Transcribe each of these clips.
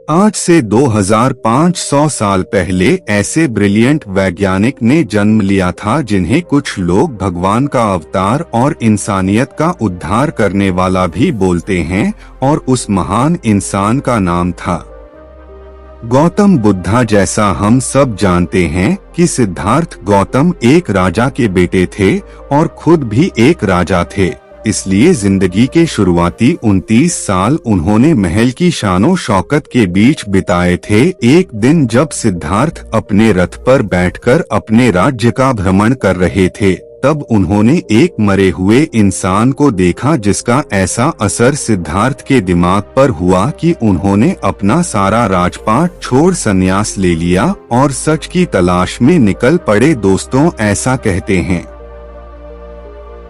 आज से 2500 साल पहले ऐसे ब्रिलियंट वैज्ञानिक ने जन्म लिया था जिन्हें कुछ लोग भगवान का अवतार और इंसानियत का उद्धार करने वाला भी बोलते हैं, और उस महान इंसान का नाम था गौतम बुद्धा। जैसा हम सब जानते हैं कि सिद्धार्थ गौतम एक राजा के बेटे थे और खुद भी एक राजा थे, इसलिए जिंदगी के शुरुआती 29 साल उन्होंने महल की शानो शौकत के बीच बिताए थे। एक दिन जब सिद्धार्थ अपने रथ पर बैठकर अपने राज्य का भ्रमण कर रहे थे, तब उन्होंने एक मरे हुए इंसान को देखा जिसका ऐसा असर सिद्धार्थ के दिमाग पर हुआ कि उन्होंने अपना सारा राजपाट छोड़ संन्यास ले लिया और सच की तलाश में निकल पड़े। दोस्तों, ऐसा कहते हैं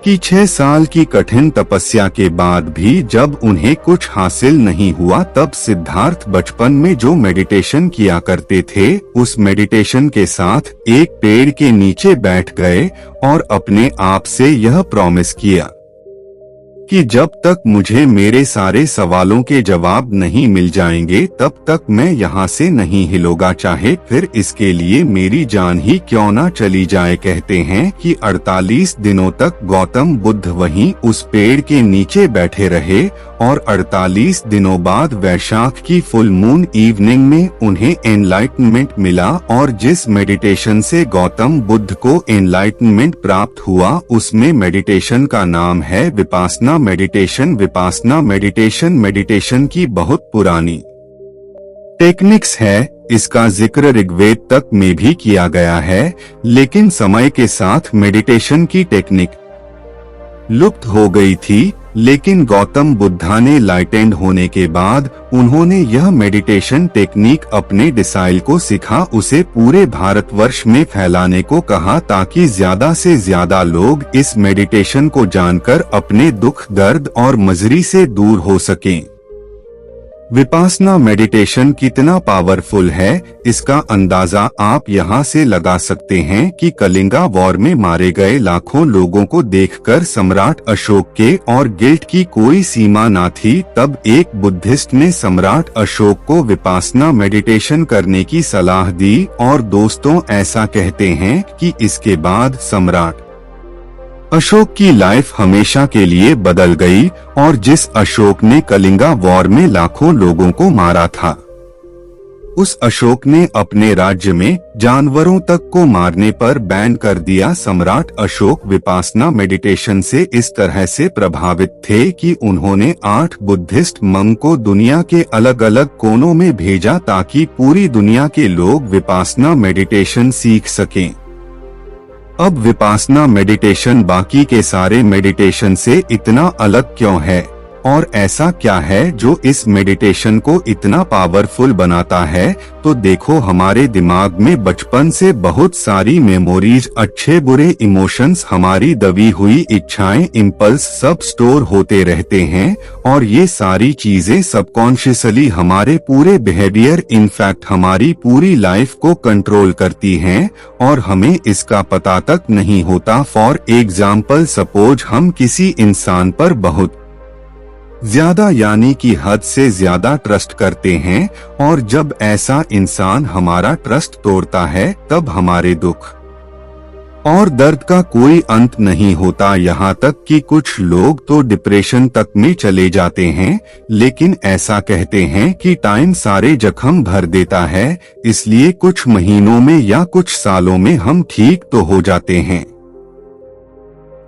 कि 6 साल की कठिन तपस्या के बाद भी जब उन्हें कुछ हासिल नहीं हुआ, तब सिद्धार्थ बचपन में जो मेडिटेशन किया करते थे, उस मेडिटेशन के साथ एक पेड़ के नीचे बैठ गए और अपने आप से यह प्रॉमिस किया कि जब तक मुझे मेरे सारे सवालों के जवाब नहीं मिल जाएंगे तब तक मैं यहाँ से नहीं हिलूंगा, चाहे फिर इसके लिए मेरी जान ही क्यों ना चली जाए। कहते हैं कि 48 दिनों तक गौतम बुद्ध वहीं उस पेड़ के नीचे बैठे रहे और 48 दिनों बाद वैशाख की फुल मून इवनिंग में उन्हें एनलाइटनमेंट मिला, और जिस मेडिटेशन से गौतम बुद्ध को एनलाइटनमेंट प्राप्त हुआ उसमें मेडिटेशन का नाम है विपासना मेडिटेशन। विपासना मेडिटेशन की बहुत पुरानी टेक्निक्स है, इसका जिक्र ऋग्वेद तक में भी किया गया है, लेकिन समय के साथ मेडिटेशन की टेक्निक लुप्त हो गई थी। लेकिन गौतम बुद्धा ने लाइटेंड होने के बाद उन्होंने यह मेडिटेशन टेक्निक अपने डिसाइल को सिखा, उसे पूरे भारतवर्ष में फैलाने को कहा ताकि ज्यादा से ज्यादा लोग इस मेडिटेशन को जानकर अपने दुख दर्द और मजरी से दूर हो सकें। विपासना मेडिटेशन कितना पावरफुल है, इसका अंदाजा आप यहाँ से लगा सकते हैं कि कलिंगा वॉर में मारे गए लाखों लोगों को देखकर सम्राट अशोक के और गिल्ट की कोई सीमा न थी। तब एक बुद्धिस्ट ने सम्राट अशोक को विपासना मेडिटेशन करने की सलाह दी, और दोस्तों ऐसा कहते हैं कि इसके बाद सम्राट अशोक की लाइफ हमेशा के लिए बदल गई, और जिस अशोक ने कलिंगा वॉर में लाखों लोगों को मारा था, उस अशोक ने अपने राज्य में जानवरों तक को मारने पर बैन कर दिया। सम्राट अशोक विपासना मेडिटेशन से इस तरह से प्रभावित थे कि उन्होंने 8 बुद्धिस्ट मंक को दुनिया के अलग अलग कोनों में भेजा ताकि पूरी दुनिया के लोग विपासना मेडिटेशन सीख सकें। अब विपासना मेडिटेशन बाकी के सारे मेडिटेशन से इतना अलग क्यों है, और ऐसा क्या है जो इस मेडिटेशन को इतना पावरफुल बनाता है? तो देखो, हमारे दिमाग में बचपन से बहुत सारी मेमोरीज, अच्छे बुरे इमोशंस, हमारी दबी हुई इच्छाएं, इम्पल्स सब स्टोर होते रहते हैं, और ये सारी चीजें सबकॉन्शियसली हमारे पूरे बिहेवियर, इनफैक्ट हमारी पूरी लाइफ को कंट्रोल करती हैं, और हमें इसका पता तक नहीं होता। फॉर एग्जाम्पल, सपोज हम किसी इंसान पर बहुत ज्यादा यानी कि हद से ज्यादा ट्रस्ट करते हैं, और जब ऐसा इंसान हमारा ट्रस्ट तोड़ता है तब हमारे दुख और दर्द का कोई अंत नहीं होता, यहाँ तक कि कुछ लोग तो डिप्रेशन तक में चले जाते हैं। लेकिन ऐसा कहते हैं कि टाइम सारे जख्म भर देता है, इसलिए कुछ महीनों में या कुछ सालों में हम ठीक तो हो जाते हैं,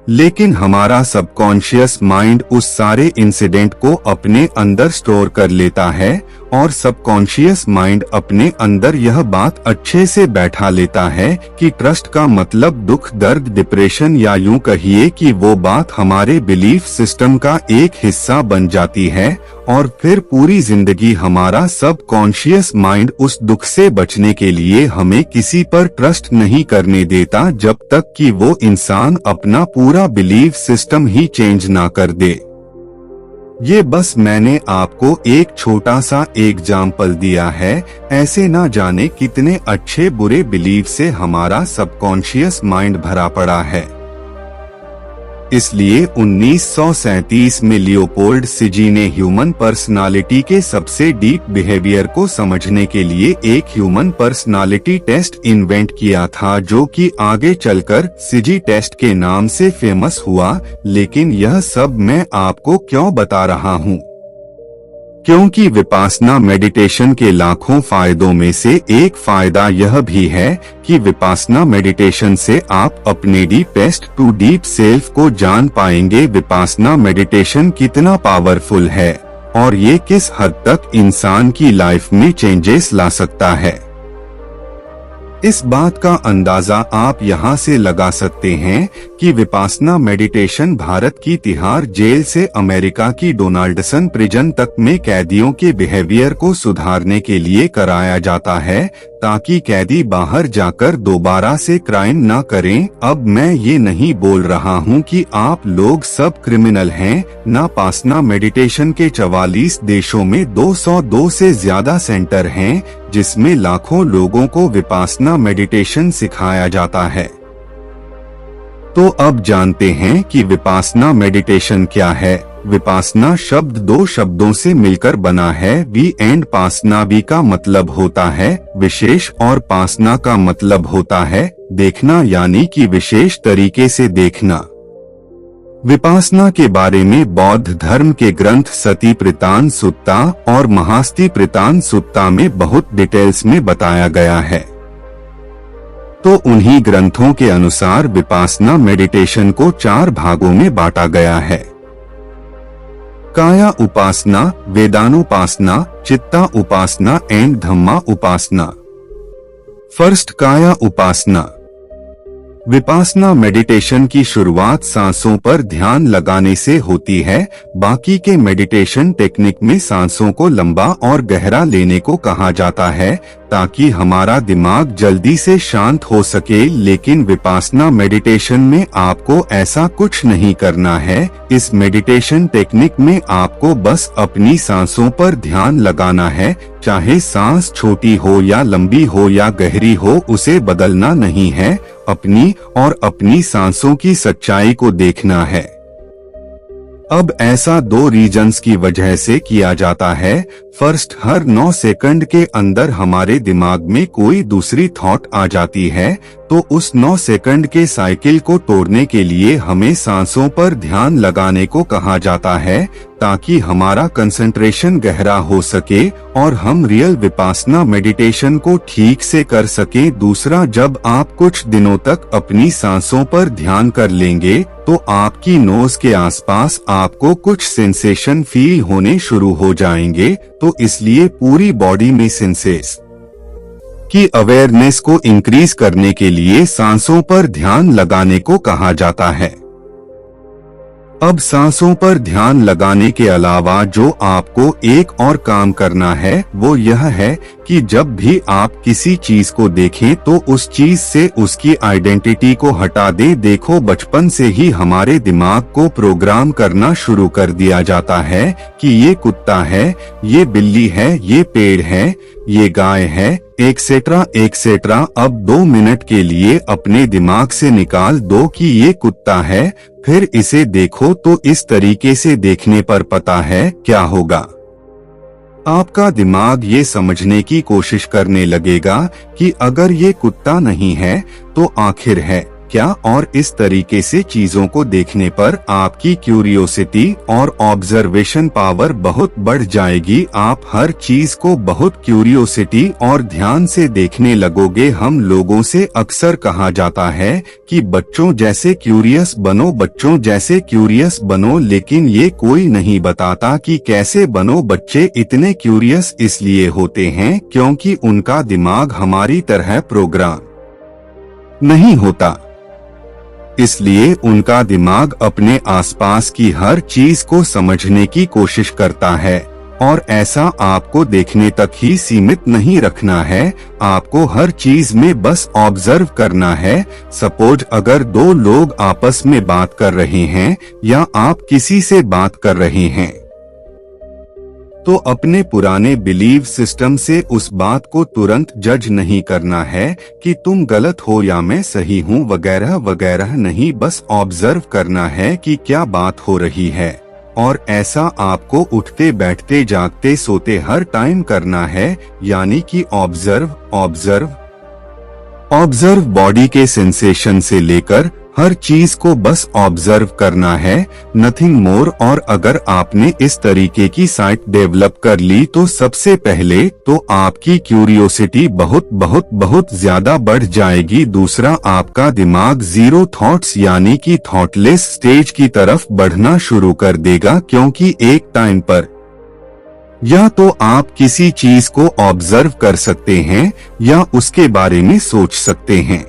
लेकिन हमारा सबकॉन्शियस माइंड उस सारे इंसिडेंट को अपने अंदर स्टोर कर लेता है, और सबकॉन्शियस माइंड अपने अंदर यह बात अच्छे से बैठा लेता है कि ट्रस्ट का मतलब दुख दर्द डिप्रेशन, या यूं कहिए कि वो बात हमारे बिलीफ सिस्टम का एक हिस्सा बन जाती है, और फिर पूरी जिंदगी हमारा सबकॉन्शियस माइंड उस दुख से बचने के लिए हमें किसी पर ट्रस्ट नहीं करने देता जब तक कि वो इंसान अपना पूरा बिलीफ सिस्टम ही चेंज ना कर दे। ये बस मैंने आपको एक छोटा सा एग्जाम्पल दिया है, ऐसे ना जाने कितने अच्छे बुरे बिलीफ से हमारा सबकॉन्शियस माइंड भरा पड़ा है। इसलिए 1937 में लियोपोल्ड सिजी ने ह्यूमन पर्सनालिटी के सबसे डीप बिहेवियर को समझने के लिए एक ह्यूमन पर्सनालिटी टेस्ट इन्वेंट किया था, जो कि आगे चलकर सिजी टेस्ट के नाम से फेमस हुआ। लेकिन यह सब मैं आपको क्यों बता रहा हूँ? क्योंकि विपासना मेडिटेशन के लाखों फायदों में से एक फायदा यह भी है कि विपासना मेडिटेशन से आप अपने डीपेस्ट टू डीप सेल्फ को जान पाएंगे। विपासना मेडिटेशन कितना पावरफुल है और ये किस हद तक इंसान की लाइफ में चेंजेस ला सकता है। इस बात का अंदाजा आप यहाँ से लगा सकते हैं कि विपासना मेडिटेशन भारत की तिहाड़ जेल से अमेरिका की डोनाल्डसन प्रिजन तक में कैदियों के बिहेवियर को सुधारने के लिए कराया जाता है, ताकि कैदी बाहर जाकर दोबारा से क्राइम न करें। अब मैं ये नहीं बोल रहा हूँ कि आप लोग सब क्रिमिनल हैं। विपासना मेडिटेशन के 44 देशों में 202 से ज्यादा सेंटर हैं, जिसमें लाखों लोगों को विपासना मेडिटेशन सिखाया जाता है। तो अब जानते हैं कि विपासना मेडिटेशन क्या है। विपासना शब्द दो शब्दों से मिलकर बना है। वी एंड पासना, वी का मतलब होता है विशेष और पासना का मतलब होता है देखना, यानी कि विशेष तरीके से देखना। विपासना के बारे में बौद्ध धर्म के ग्रंथ सति प्रितान सुत्ता और महास्ति प्रितान सुत्ता में बहुत डिटेल्स में बताया गया है। तो उन्हीं ग्रंथों के अनुसार विपासना मेडिटेशन को 4 भागों में बांटा गया है। काया उपासना, वेदानुपासना, चित्ता उपासना एंड धम्मा उपासना। फर्स्ट, काया उपासना। विपासना मेडिटेशन की शुरुआत सांसों पर ध्यान लगाने से होती है। बाकी के मेडिटेशन टेक्निक में सांसों को लंबा और गहरा लेने को कहा जाता है, ताकि हमारा दिमाग जल्दी से शांत हो सके। लेकिन विपासना मेडिटेशन में आपको ऐसा कुछ नहीं करना है। इस मेडिटेशन टेक्निक में आपको बस अपनी सांसों पर ध्यान लगाना है। चाहे सांस छोटी हो या लंबी हो या गहरी हो, उसे बदलना नहीं है। अपनी सांसों की सच्चाई को देखना है। अब ऐसा 2 रीजन्स की वजह से किया जाता है। फर्स्ट, हर 9 सेकंड के अंदर हमारे दिमाग में कोई दूसरी थॉट आ जाती है, तो उस 9 सेकंड के साइकिल को तोड़ने के लिए हमें सांसों पर ध्यान लगाने को कहा जाता है, ताकि हमारा कंसंट्रेशन गहरा हो सके और हम रियल विपासना मेडिटेशन को ठीक से कर सकें। दूसरा, जब आप कुछ दिनों तक अपनी सांसों पर ध्यान कर लेंगे, तो आपकी नोज के आसपास आपको कुछ सेंसेशन फील होने शुरू हो जाएंगे। तो इसलिए पूरी बॉडी में सेंसेस की अवेयरनेस को इंक्रीज करने के लिए सांसों पर ध्यान लगाने को कहा जाता है। अब सांसों पर ध्यान लगाने के अलावा जो आपको एक और काम करना है, वो यह है कि जब भी आप किसी चीज को देखें तो उस चीज से उसकी आइडेंटिटी को हटा दें। देखो, बचपन से ही हमारे दिमाग को प्रोग्राम करना शुरू कर दिया जाता है कि ये कुत्ता है, ये बिल्ली है, ये पेड़ है, ये गाय है, एक्सेट्रा एक्सेट्रा। अब 2 मिनट के लिए अपने दिमाग से निकाल दो कि ये कुत्ता है, फिर इसे देखो तो इस तरीके से देखने पर पता है क्या होगा। आपका दिमाग ये समझने की कोशिश करने लगेगा कि अगर ये कुत्ता नहीं है तो आखिर है क्या, और इस तरीके से चीजों को देखने पर आपकी क्यूरियोसिटी और ऑब्जर्वेशन पावर बहुत बढ़ जाएगी। आप हर चीज को बहुत क्यूरियोसिटी और ध्यान से देखने लगोगे। हम लोगों से अक्सर कहा जाता है कि बच्चों जैसे क्यूरियस बनो, बच्चों जैसे क्यूरियस बनो, लेकिन ये कोई नहीं बताता कि कैसे बनो। बच्चे इतने क्यूरियस इसलिए होते हैं क्योंकि उनका दिमाग हमारी तरह प्रोग्राम नहीं होता, इसलिए उनका दिमाग अपने आसपास की हर चीज को समझने की कोशिश करता है। और ऐसा आपको देखने तक ही सीमित नहीं रखना है, आपको हर चीज में बस ऑब्जर्व करना है। सपोज अगर 2 लोग आपस में बात कर रहे हैं या आप किसी से बात कर रहे हैं, तो अपने पुराने बिलीव सिस्टम से उस बात को तुरंत जज नहीं करना है कि तुम गलत हो या मैं सही हूँ वगैरह वगैरह नहीं, बस ऑब्जर्व करना है कि क्या बात हो रही है। और ऐसा आपको उठते बैठते जागते सोते हर टाइम करना है, यानी कि ऑब्जर्व बॉडी के सेंसेशन से लेकर हर चीज को बस ऑब्जर्व करना है, नथिंग मोर। और अगर आपने इस तरीके की साइट डेवलप कर ली तो सबसे पहले तो आपकी क्यूरियोसिटी बहुत बहुत बहुत ज्यादा बढ़ जाएगी। दूसरा, आपका दिमाग जीरो थॉट्स यानी कि थॉटलेस स्टेज की तरफ बढ़ना शुरू कर देगा, क्योंकि एक टाइम पर या तो आप किसी चीज को ऑब्जर्व कर सकते हैं या उसके बारे में सोच सकते हैं।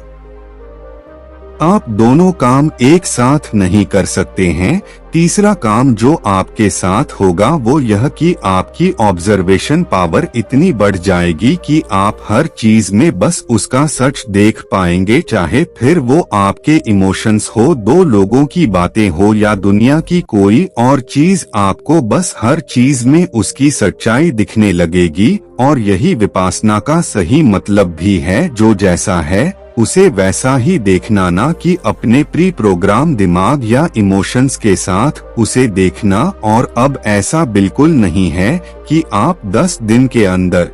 आप दोनों काम एक साथ नहीं कर सकते हैं। तीसरा काम जो आपके साथ होगा वो यह कि आपकी ऑब्जर्वेशन पावर इतनी बढ़ जाएगी कि आप हर चीज में बस उसका सच देख पाएंगे, चाहे फिर वो आपके इमोशंस हो, दो लोगों की बातें हो या दुनिया की कोई और चीज, आपको बस हर चीज में उसकी सच्चाई दिखने लगेगी। और यही विपासना का सही मतलब भी है, जो जैसा है उसे वैसा ही देखना, ना कि अपने प्री प्रोग्राम दिमाग या इमोशंस के साथ उसे देखना। और अब ऐसा बिल्कुल नहीं है कि आप 10 दिन के अंदर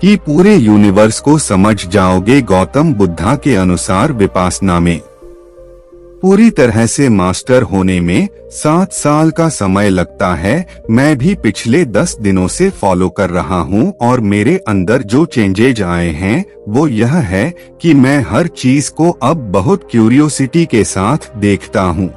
ही पूरे यूनिवर्स को समझ जाओगे। गौतम बुद्धा के अनुसार विपासना में पूरी तरह से मास्टर होने में 7 साल का समय लगता है। मैं भी पिछले 10 दिनों से फॉलो कर रहा हूँ और मेरे अंदर जो चेंजेज आए हैं वो यह है कि मैं हर चीज को अब बहुत क्यूरियोसिटी के साथ देखता हूँ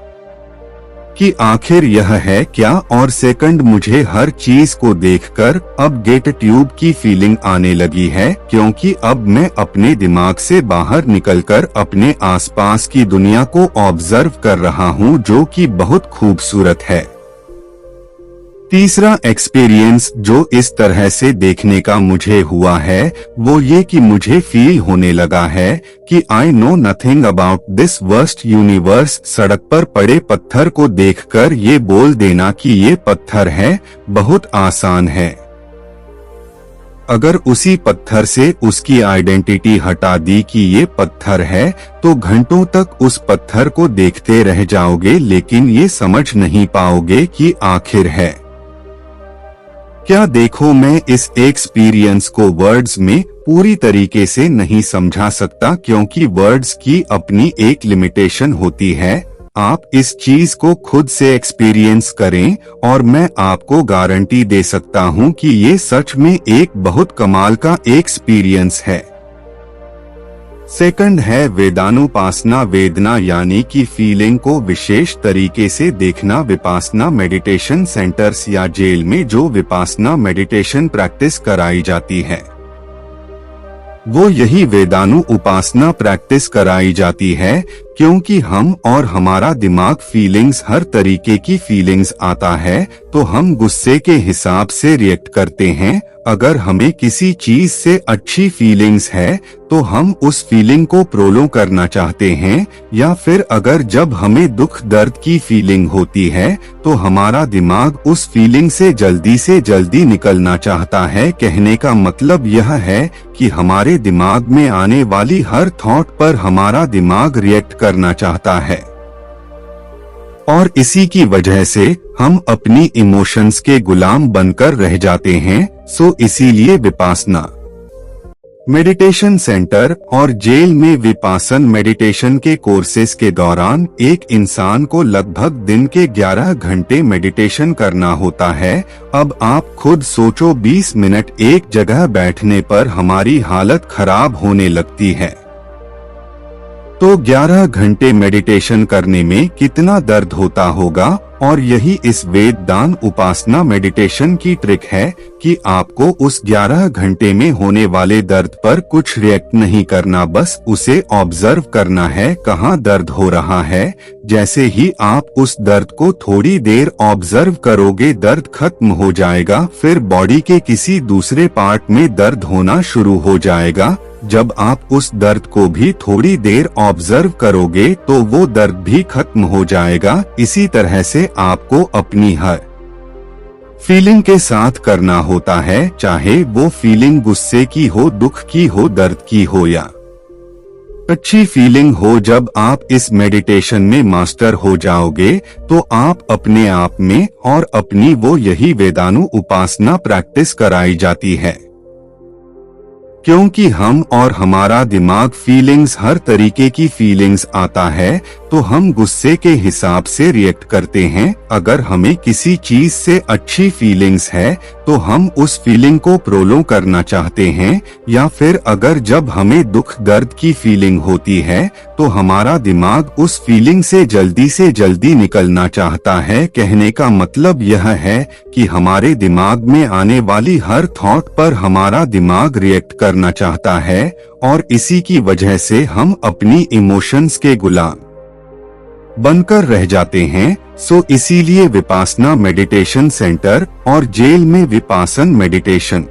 कि आखिर यह है क्या। और सेकंड, मुझे हर चीज को देखकर अब गेट ट्यूब की फीलिंग आने लगी है, क्योंकि अब मैं अपने दिमाग से बाहर निकलकर अपने आसपास की दुनिया को ऑब्जर्व कर रहा हूँ, जो कि बहुत खूबसूरत है। तीसरा एक्सपीरियंस जो इस तरह से देखने का मुझे हुआ है वो ये कि मुझे फील होने लगा है कि I know nothing about this worst universe. सड़क पर पड़े पत्थर को देखकर ये बोल देना कि ये पत्थर है बहुत आसान है। अगर उसी पत्थर से उसकी आइडेंटिटी हटा दी कि ये पत्थर है तो घंटों तक उस पत्थर को देखते रह जाओगे, लेकिन ये समझ नहीं पाओगे कि आखिर है क्या। देखो, मैं इस एक्सपीरियंस को वर्ड्स में पूरी तरीके से नहीं समझा सकता, क्योंकि वर्ड्स की अपनी एक लिमिटेशन होती है। आप इस चीज को खुद से एक्सपीरियंस करें और मैं आपको गारंटी दे सकता हूं कि ये सच में एक बहुत कमाल का एक्सपीरियंस है। सेकंड है वेदानुपासना। वेदना यानी कि फीलिंग को विशेष तरीके से देखना। विपासना मेडिटेशन सेंटर्स या जेल में जो विपासना मेडिटेशन प्रैक्टिस कराई जाती है वो यही वेदानु उपासना प्रैक्टिस कराई जाती है, क्योंकि हम और हमारा दिमाग फीलिंग्स, हर तरीके की फीलिंग्स आता है तो हम गुस्से के हिसाब से रिएक्ट करते हैं। अगर हमें किसी चीज से अच्छी फीलिंग्स है तो हम उस फीलिंग को प्रोलो करना चाहते हैं, या फिर अगर जब हमें दुख दर्द की फीलिंग होती है तो हमारा दिमाग उस फीलिंग से जल्दी निकलना चाहता है। कहने का मतलब यह है कि हमारे दिमाग में आने वाली हर थॉट पर हमारा दिमाग रिएक्ट करना चाहता है और इसी की वजह से हम अपनी इमोशंस के गुलाम बनकर रह जाते हैं। सो इसीलिए विपासना मेडिटेशन सेंटर और जेल में विपासन मेडिटेशन के कोर्सेज के दौरान एक इंसान को लगभग दिन के 11 घंटे मेडिटेशन करना होता है। अब आप खुद सोचो, 20 मिनट एक जगह बैठने पर हमारी हालत खराब होने लगती है, तो 11 घंटे मेडिटेशन करने में कितना दर्द होता होगा। और यही इस वेदान उपासना मेडिटेशन की ट्रिक है कि आपको उस 11 घंटे में होने वाले दर्द पर कुछ रिएक्ट नहीं करना, बस उसे ऑब्जर्व करना है कहाँ दर्द हो रहा है। जैसे ही आप उस दर्द को थोड़ी देर ऑब्जर्व करोगे, दर्द खत्म हो जाएगा, फिर बॉडी के किसी दूसरे पार्ट में दर्द होना शुरू हो जाएगा। जब आप उस दर्द को भी थोड़ी देर ऑब्जर्व करोगे तो वो दर्द भी खत्म हो जाएगा। इसी तरह से आपको अपनी हर फीलिंग के साथ करना होता है, चाहे वो फीलिंग गुस्से की हो, दुख की हो, दर्द की हो या अच्छी फीलिंग हो। जब आप इस मेडिटेशन में मास्टर हो जाओगे तो आप अपने आप में और अपनी वो यही वेदानु उपासना प्रैक्टिस कराई जाती है, क्योंकि हम और हमारा दिमाग फीलिंग्स, हर तरीके की फीलिंग्स आता है तो हम गुस्से के हिसाब से रिएक्ट करते हैं। अगर हमें किसी चीज से अच्छी फीलिंग्स है तो हम उस फीलिंग को प्रोलोंग करना चाहते हैं, या फिर अगर जब हमें दुख दर्द की फीलिंग होती है तो हमारा दिमाग उस फीलिंग से जल्दी निकलना चाहता है। कहने का मतलब यह है कि हमारे दिमाग में आने वाली हर थॉट पर हमारा दिमाग रिएक्ट करना चाहता है, और इसी की वजह से हम अपनी इमोशंस के गुलाम बनकर रह जाते हैं। सो इसीलिए विपासना मेडिटेशन सेंटर और जेल में विपासन मेडिटेशन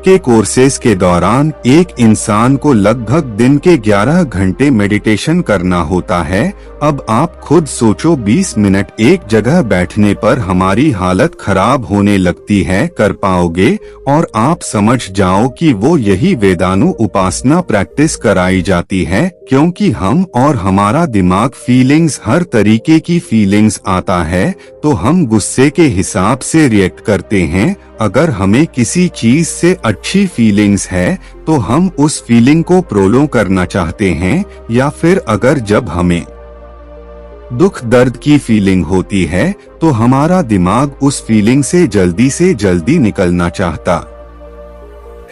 के कोर्सेज के दौरान एक इंसान को लगभग दिन के 11 घंटे मेडिटेशन करना होता है। अब आप खुद सोचो, 20 मिनट एक जगह बैठने पर हमारी हालत खराब होने लगती है, कर पाओगे? और आप समझ जाओ कि वो यही वेदानु उपासना प्रैक्टिस कराई जाती है, क्योंकि हम और हमारा दिमाग फीलिंग्स, हर तरीके की फीलिंग्स आता है तो हम गुस्से के हिसाब से रिएक्ट करते हैं। अगर हमें किसी चीज से अच्छी फीलिंग्स है तो हम उस फीलिंग को प्रोलोंग करना चाहते हैं, या फिर अगर जब हमें दुख दर्द की फीलिंग होती है तो हमारा दिमाग उस फीलिंग से जल्दी निकलना चाहता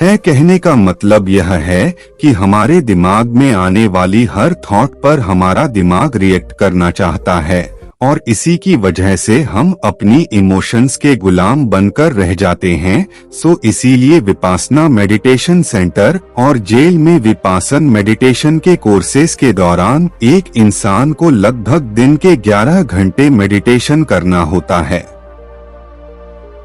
है। कहने का मतलब यह है कि हमारे दिमाग में आने वाली हर थॉट पर हमारा दिमाग रिएक्ट करना चाहता है, और इसी की वजह से हम अपनी इमोशंस के गुलाम बनकर रह जाते हैं। सो इसीलिए विपासना मेडिटेशन सेंटर और जेल में विपासन मेडिटेशन के कोर्सेज के दौरान एक इंसान को लगभग दिन के 11 घंटे मेडिटेशन करना होता है।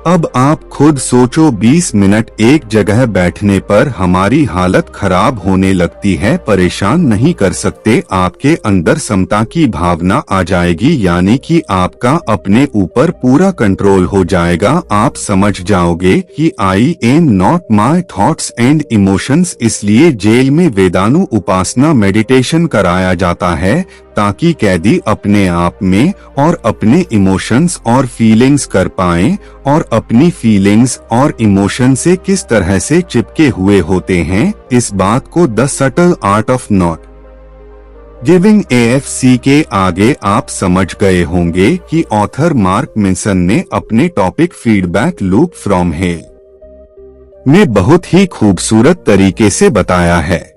अब आप खुद सोचो, 20 मिनट एक जगह बैठने पर हमारी हालत खराब होने लगती है, परेशान नहीं कर सकते, आपके अंदर समता की भावना आ जाएगी, यानी कि आपका अपने ऊपर पूरा कंट्रोल हो जाएगा। आप समझ जाओगे कि I am not my thoughts and emotions. इसलिए जेल में वेदानु उपासना मेडिटेशन कराया जाता है, ताकि कैदी अपने आप में और अपने इमोशंस और फीलिंग्स कर पाएं, और अपनी फीलिंग्स और इमोशन से किस तरह से चिपके हुए होते हैं। इस बात को the subtle art of not giving AFC के आगे आप समझ गए होंगे कि ऑथर मार्क मिन्सन ने अपने topic feedback loop from hello में बहुत ही खूबसूरत तरीके से बताया है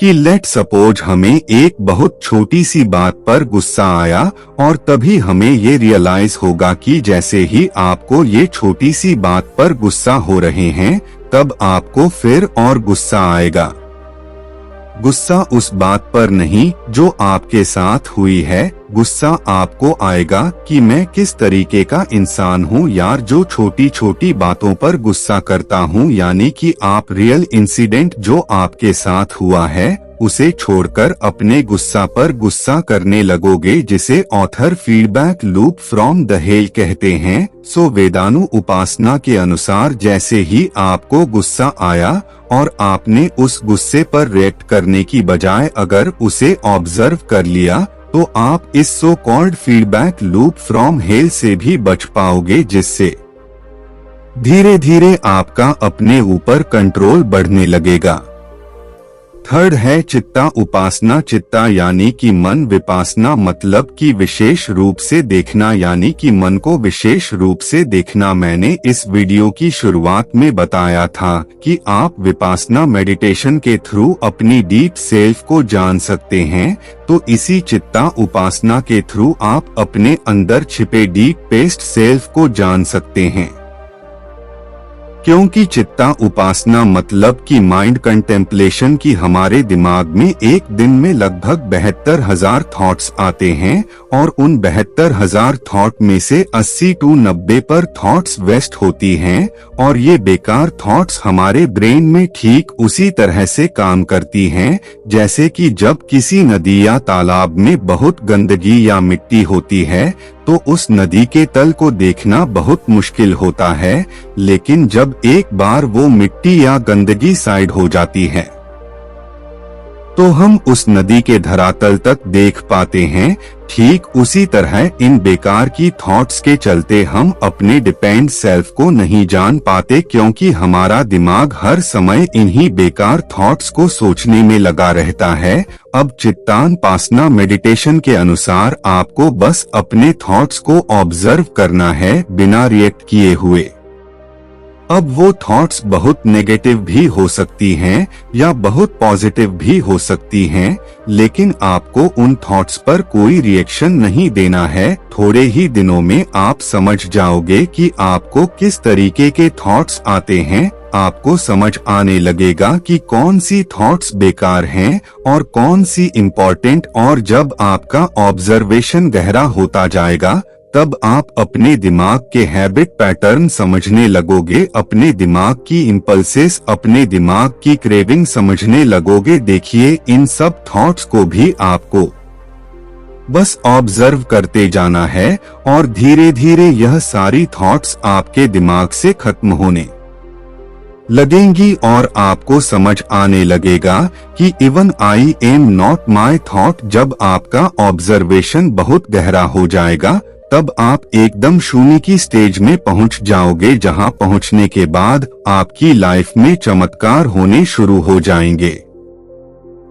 कि लेट सपोज हमें एक बहुत छोटी सी बात पर गुस्सा आया, और तभी हमें ये रियलाइज होगा कि जैसे ही आपको ये छोटी सी बात पर गुस्सा हो रहे हैं, तब आपको फिर और गुस्सा आएगा। गुस्सा उस बात पर नहीं जो आपके साथ हुई है, गुस्सा आपको आएगा कि मैं किस तरीके का इंसान हूँ यार, जो छोटी छोटी बातों पर गुस्सा करता हूँ। यानी कि आप रियल इंसिडेंट जो आपके साथ हुआ है उसे छोड़कर अपने गुस्सा पर गुस्सा करने लगोगे, जिसे author feedback loop from the hell कहते हैं। सो वेदानु उपासना के अनुसार जैसे ही आपको गुस्सा आया और आपने उस गुस्से पर रिएक्ट करने की बजाय अगर उसे ऑब्जर्व कर लिया, तो आप इस so called feedback loop from hello से भी बच पाओगे, जिससे धीरे धीरे आपका अपने ऊपर कंट्रोल बढ़ने लगेगा। थर्ड है चित्ता उपासना। चित्ता यानी कि मन, विपासना मतलब कि विशेष रूप से देखना, यानी कि मन को विशेष रूप से देखना। मैंने इस वीडियो की शुरुआत में बताया था कि आप विपासना मेडिटेशन के थ्रू अपनी डीप सेल्फ को जान सकते हैं, तो इसी चित्ता उपासना के थ्रू आप अपने अंदर छिपे डीप पेस्ट सेल्फ को जान सकते हैं। क्योंकि चित्ता उपासना मतलब कि माइंड कंटेम्पलेशन की हमारे दिमाग में एक दिन में लगभग 72,000 थॉट्स आते हैं, और उन 72,000 थॉट में से 80 to 90 पर थॉट्स वेस्ट होती हैं, और ये बेकार थॉट्स हमारे ब्रेन में ठीक उसी तरह से काम करती हैं जैसे कि जब किसी नदी या तालाब में बहुत गंदगी या मिट्टी होती है तो तो उस नदी के तल को देखना बहुत मुश्किल होता है, लेकिन जब एक बार वो मिट्टी या गंदगी साइड हो जाती है तो हम उस नदी के धरातल तक देख पाते हैं। ठीक उसी तरह इन बेकार की थॉट्स के चलते हम अपने डिपेंड सेल्फ को नहीं जान पाते, क्योंकि हमारा दिमाग हर समय इन्हीं बेकार थॉट्स को सोचने में लगा रहता है। अब चित्तानपासना मेडिटेशन के अनुसार आपको बस अपने थॉट्स को ऑब्जर्व करना है बिना रिएक्ट किए हुए। अब वो थॉट्स बहुत नेगेटिव भी हो सकती हैं या बहुत पॉजिटिव भी हो सकती हैं, लेकिन आपको उन थॉट्स पर कोई रिएक्शन नहीं देना है। थोड़े ही दिनों में आप समझ जाओगे कि आपको किस तरीके के थॉट्स आते हैं। आपको समझ आने लगेगा कि कौन सी थॉट्स बेकार हैं और कौन सी इम्पोर्टेंट, और जब आपका ऑब्जर्वेशन गहरा होता जाएगा तब आप अपने दिमाग के हैबिट पैटर्न समझने लगोगे, अपने दिमाग की इम्पल्सेस, अपने दिमाग की क्रेविंग समझने लगोगे। देखिए, इन सब थॉट्स को भी आपको बस ऑब्जर्व करते जाना है और धीरे धीरे यह सारी थॉट्स आपके दिमाग से खत्म होने लगेंगी और आपको समझ आने लगेगा कि even I am not my thought. जब आपका ऑब्जर्वेशन बहुत गहरा हो जाएगा तब आप एकदम शून्य की स्टेज में पहुंच जाओगे, जहां पहुंचने के बाद आपकी लाइफ में चमत्कार होने शुरू हो जाएंगे।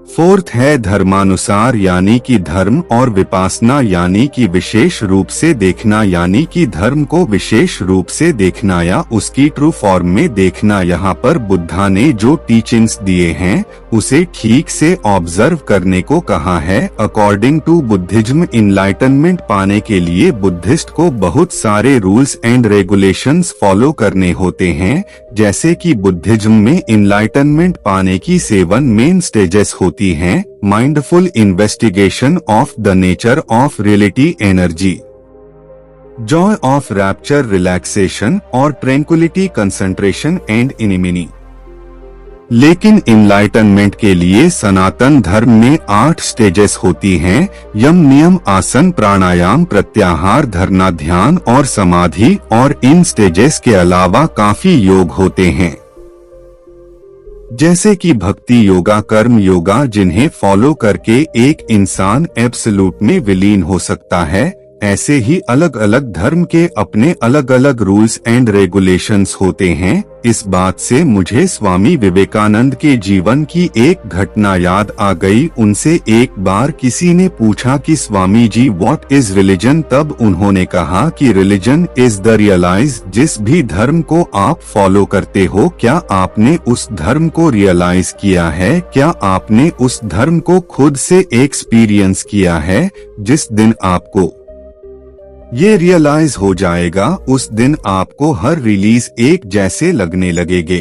फोर्थ है धर्मानुसार, यानी कि धर्म और विपासना, यानी कि विशेष रूप से देखना, यानी कि धर्म को विशेष रूप से देखना या उसकी ट्रू फॉर्म में देखना। यहाँ पर बुद्धा ने जो टीचिंग्स दिए हैं उसे ठीक से ऑब्जर्व करने को कहा है। अकॉर्डिंग टू बुद्धिज्म, इनलाइटनमेंट पाने के लिए बुद्धिस्ट को बहुत सारे रूल्स एंड रेगुलेशंस फॉलो करने होते हैं। जैसे कि बुद्धिज्म में इनलाइटनमेंट पाने की 7 मेन स्टेजेस होती हैं। Mindful investigation of the nature of reality, energy, Joy of rapture, relaxation और ट्रैंक्विलिटी, कंसंट्रेशन एंड इनिमिनी। लेकिन इनलाइटनमेंट के लिए सनातन धर्म में 8 स्टेजेस होती हैं। यम, नियम, आसन, प्राणायाम, प्रत्याहार, धरना, ध्यान और समाधि। और इन स्टेजेस के अलावा काफी योग होते हैं, जैसे कि भक्ति योगा, कर्म योगा, जिन्हें फॉलो करके एक इंसान एब्सोल्यूट में विलीन हो सकता है। ऐसे ही अलग अलग धर्म के अपने अलग अलग रूल्स एंड रेगुलेशंस होते हैं। इस बात से मुझे स्वामी विवेकानंद के जीवन की एक घटना याद आ गई। उनसे एक बार किसी ने पूछा कि Swami ji, what is religion? तब उन्होंने कहा कि रिलीजन इज द रियलाइज। जिस भी धर्म को आप फॉलो करते हो, क्या आपने उस धर्म को रियलाइज किया है? क्या आपने उस धर्म को खुद से एक्सपीरियंस किया है? जिस दिन आपको ये रियलाइज हो जाएगा, उस दिन आपको हर रिलीज एक जैसे लगने लगेंगे।